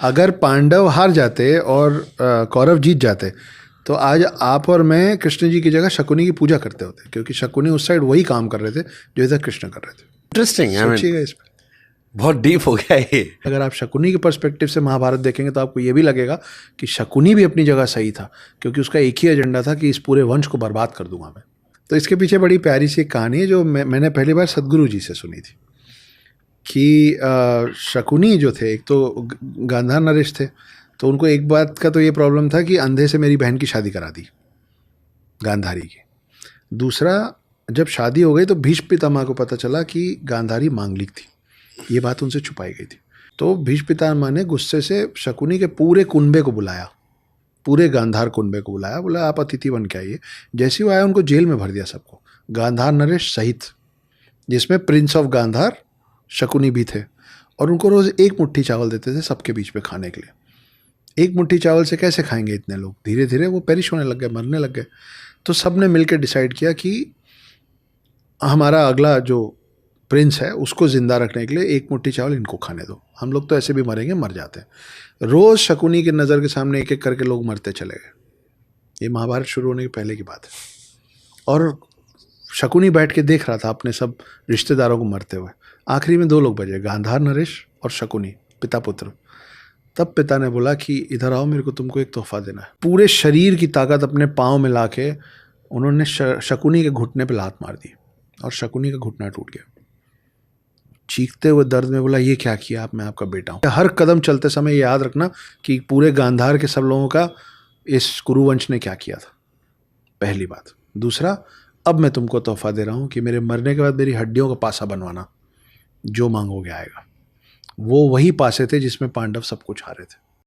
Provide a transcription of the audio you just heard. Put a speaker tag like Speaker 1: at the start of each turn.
Speaker 1: अगर पांडव हार जाते और कौरव जीत जाते तो आज आप और मैं कृष्ण जी की जगह शकुनी की पूजा करते होते, क्योंकि शकुनी उस साइड वही काम कर रहे थे जो इधर कृष्ण कर रहे थे।
Speaker 2: इंटरेस्टिंग,
Speaker 1: सोचिएगा इस पर,
Speaker 2: बहुत डीप हो गया ये।
Speaker 1: अगर आप शकुनी के पर्सपेक्टिव से महाभारत देखेंगे तो आपको ये भी लगेगा कि शकुनी भी अपनी जगह सही था, क्योंकि उसका एक ही एजेंडा था कि इस पूरे वंश को बर्बाद कर दूंगा मैं। तो इसके पीछे बड़ी प्यारी सी कहानी है जो मैंने पहली बार सदगुरु जी से सुनी थी कि शकुनी जो थे, एक तो गांधार नरेश थे, तो उनको एक बात का तो ये प्रॉब्लम था कि अंधे से मेरी बहन की शादी करा दी गांधारी की। दूसरा, जब शादी हो गई तो भीष्म पितामह को पता चला कि गांधारी मांगलिक थी, ये बात उनसे छुपाई गई थी। तो भीष्म पितामह ने गुस्से से शकुनी के पूरे कुनबे को बुलाया, पूरे गांधार कुनबे को बुलाया, बोला आप अतिथि बन के आइए। जैसे ही वो आया उनको जेल में भर दिया सबको, गांधार नरेश सहित, जिसमें प्रिंस ऑफ गांधार शकुनी भी थे। और उनको रोज़ एक मुट्ठी चावल देते थे सबके बीच में खाने के लिए। एक मुट्ठी चावल से कैसे खाएंगे इतने लोग? धीरे धीरे वो पेरिश होने लग गए, मरने लग गए। तो सब ने मिलकर डिसाइड किया कि हमारा अगला जो प्रिंस है उसको ज़िंदा रखने के लिए एक मुट्ठी चावल इनको खाने दो, हम लोग तो ऐसे भी मरेंगे, मर जाते हैं। रोज़ शकुनी की नज़र के सामने एक एक करके लोग मरते चले गए। ये महाभारत शुरू होने के पहले की बात है। और शकुनी बैठ के देख रहा था अपने सब रिश्तेदारों को मरते हुए। आखिरी में 2 लोग बचे, गांधार नरेश और शकुनी, पिता पुत्र। तब पिता ने बोला कि इधर आओ, मेरे को तुमको एक तोहफा देना है। पूरे शरीर की ताकत अपने पाँव में ला के उन्होंने शकुनी के घुटने पे लात मार दी और शकुनी का घुटना टूट गया। चीखते हुए दर्द में बोला, ये क्या किया आप, मैं आपका बेटा हूँ। हर कदम चलते समय ये याद रखना कि पूरे गांधार के सब लोगों का इस कुरुवंश ने क्या किया था, पहली बात। दूसरा, अब मैं तुमको तोहफा दे रहा हूँ कि मेरे मरने के बाद मेरी हड्डियों का पासा बनवाना, जो मांगोगे आएगा। वो वही पासे थे जिसमें पांडव सब कुछ हारे थे।